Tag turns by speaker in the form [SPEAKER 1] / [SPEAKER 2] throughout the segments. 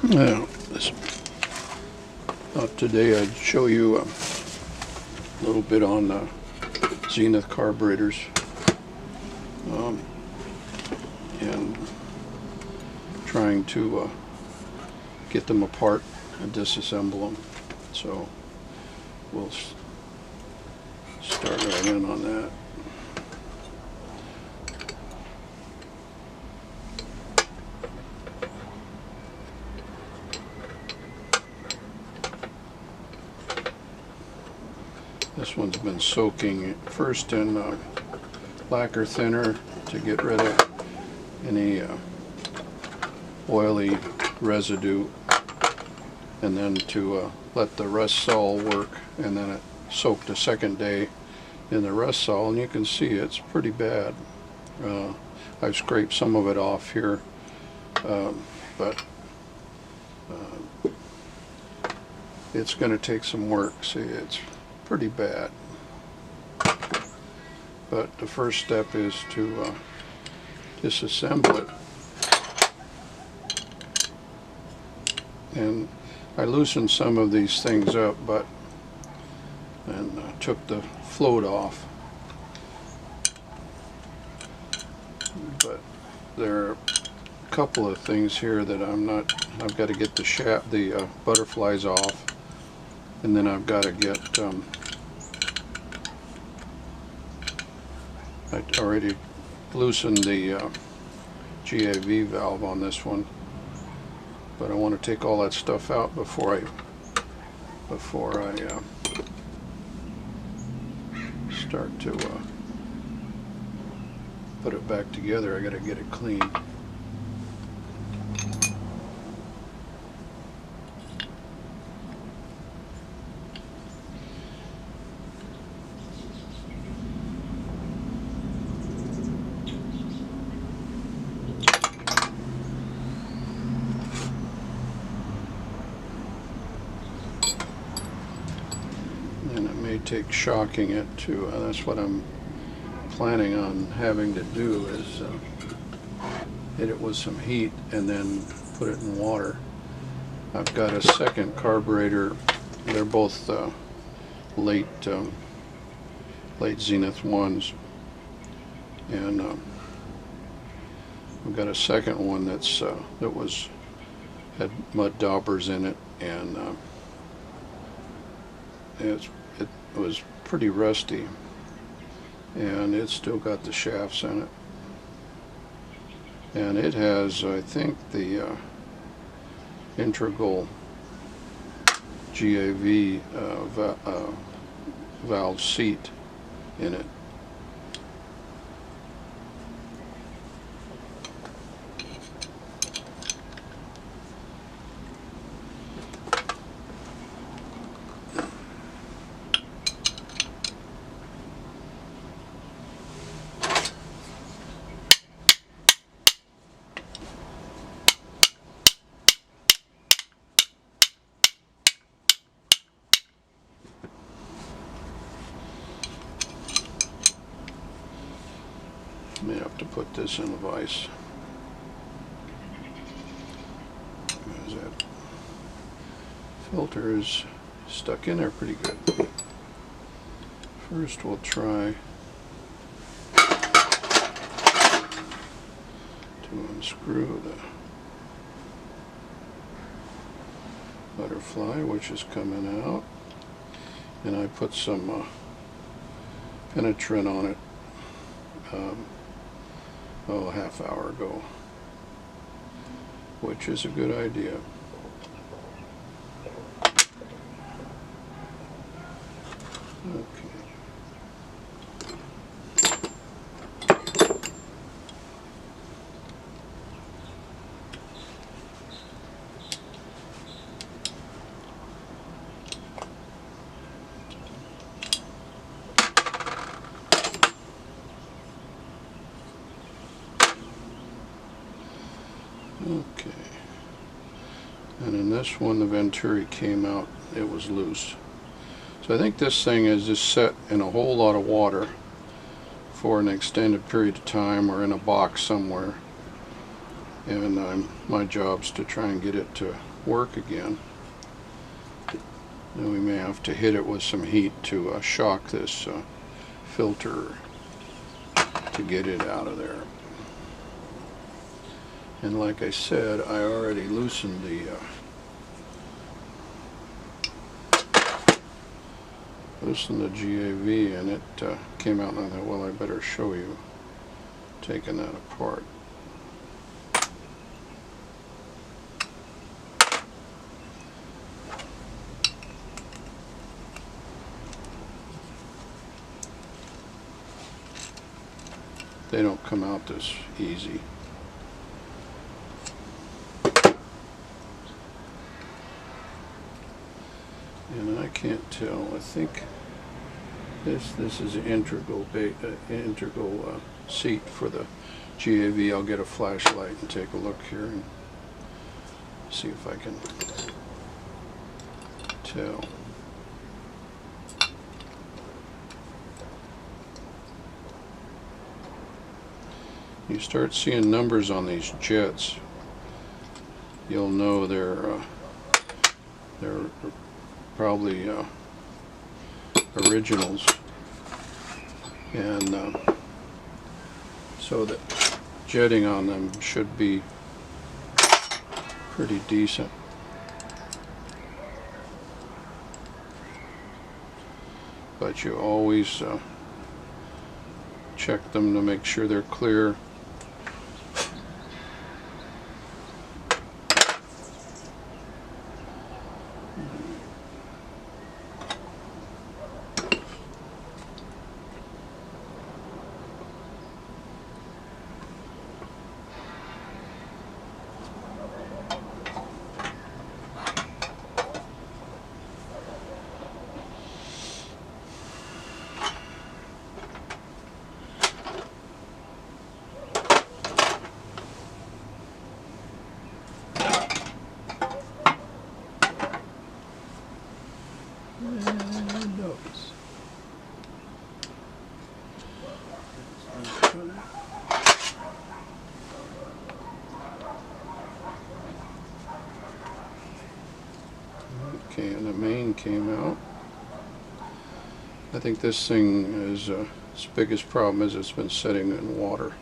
[SPEAKER 1] Now, today I'd show you a little bit on Zenith carburetors and trying to get them apart and disassemble them. So we'll start right in on that. This one's been soaking first in lacquer thinner to get rid of any oily residue, and then to let the rust sol work, and then it soaked a second day in the rust sol, and you can see it's pretty bad. I've scraped some of it off here, but it's going to take some work. See, it's pretty bad. But the first step is to disassemble it. And I loosened some of these things up, and took the float off. But there are a couple of things here that I've got to get the butterflies off, and then I've got to get I already loosened the GAV valve on this one, but I want to take all that stuff out before I start to put it back together. I got to get it clean. And it may take shocking it to, that's what I'm planning on having to do, is hit it with some heat and then put it in water. I've got a second carburetor. They're both late Zenith ones, and I've got a second one that had mud daubers in it, and it was pretty rusty, and it's still got the shafts in it, and it has, I think, the integral GAV valve seat in it. May have to put this in a vise. Because that filter is stuck in there pretty good. First we'll try to unscrew the butterfly, which is coming out, and I put some penetrant on it a half hour ago, which is a good idea. Okay. Okay, and in this one the Venturi came out, it was loose. So I think this thing is just set in a whole lot of water for an extended period of time, or in a box somewhere, and my job's to try and get it to work again. Then we may have to hit it with some heat to shock this filter to get it out of there. And like I said, I already loosened the GAV, and it came out, and I thought, well, I better show you taking that apart. They don't come out this easy. And I can't tell. I think this is an integral seat for the GAV. I'll get a flashlight and take a look here and see if I can tell. You start seeing numbers on these jets, you'll know they're probably originals, and so the jetting on them should be pretty decent. But you always check them to make sure they're clear. Okay, and the main came out. I think this thing is its biggest problem is it's been sitting in water,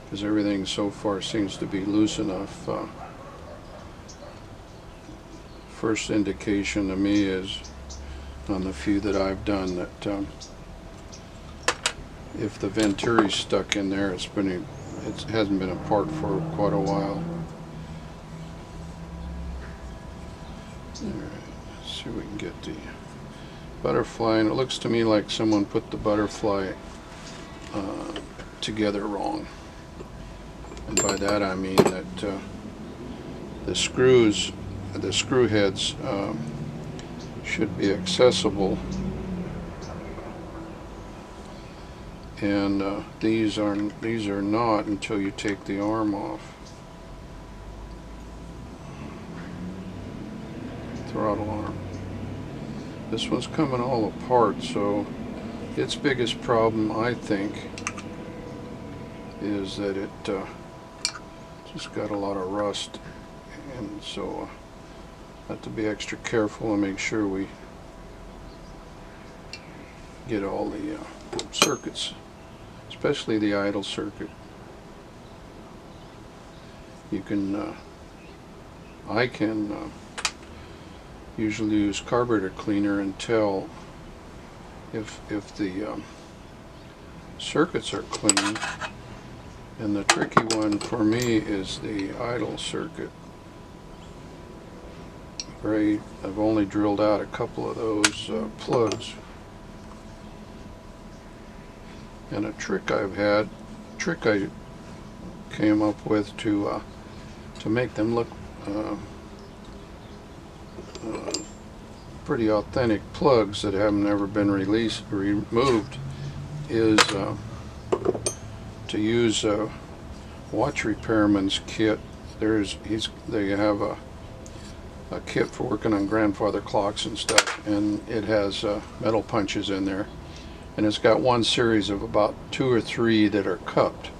[SPEAKER 1] because everything so far seems to be loose enough. First indication to me is on the few that I've done that if the Venturi's stuck in there, it hasn't been apart for quite a while. Alright, let's see if we can get the butterfly, and it looks to me like someone put the butterfly together wrong. And by that I mean that the screw heads should be accessible, and these are not until you take the arm off. Throttle arm. This one's coming all apart, so its biggest problem, I think, is that it just got a lot of rust, and so have to be extra careful and make sure we get all the circuits, especially the idle circuit. You can, I can usually use carburetor cleaner and tell if the circuits are clean. And the tricky one for me is the idle circuit. I've only drilled out a couple of those plugs. And a trick I came up with to make them look pretty authentic plugs that have never been removed is to use a watch repairman's kit. They have a kit for working on grandfather clocks and stuff, and it has metal punches in there, and it's got one series of about 2 or 3 that are cupped,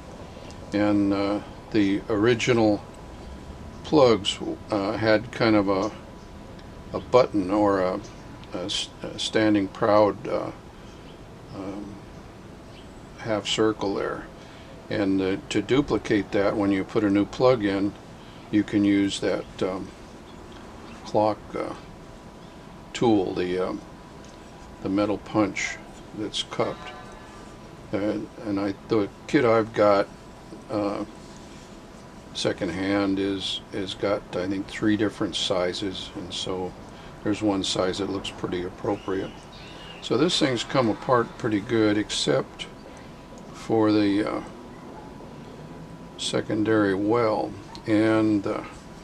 [SPEAKER 1] and the original plugs had kind of a button or a standing proud half circle there, and to duplicate that, when you put a new plug in, you can use that clock tool, the metal punch that's cupped, and the kit I've got secondhand is got, I think, 3 different sizes, and so there's one size that looks pretty appropriate. So this thing's come apart pretty good, except for the secondary well, and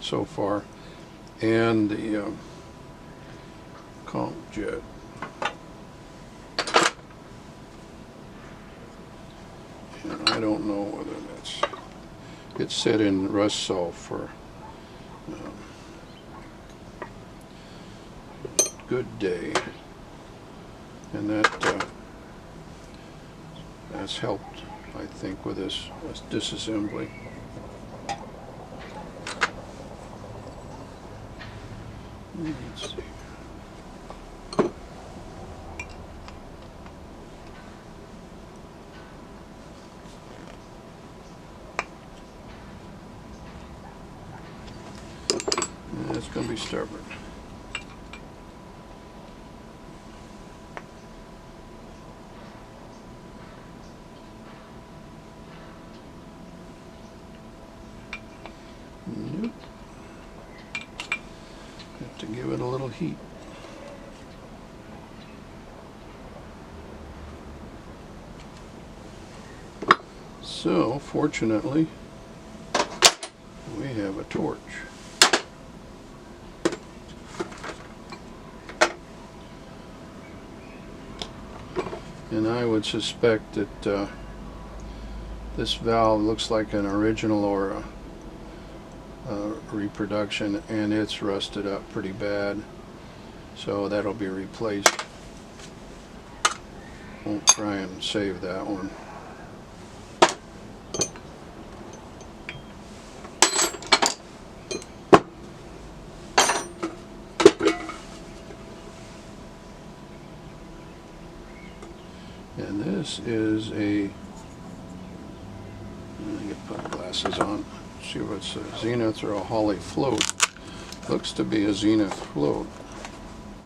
[SPEAKER 1] so far, and the comp jet. And I don't know whether it's set in rust salt for good day, and that's helped, I think, with this disassembly. Let's see. It's going to be stubborn. Nope. Have to give it a little heat. So, fortunately, we have a torch. And I would suspect that this valve looks like an original or a reproduction, and it's rusted up pretty bad, so that'll be replaced. Won't try and save that one. And this is a, I can put glasses on, see what's a Zenith or a Holly float. Looks to be a Zenith float.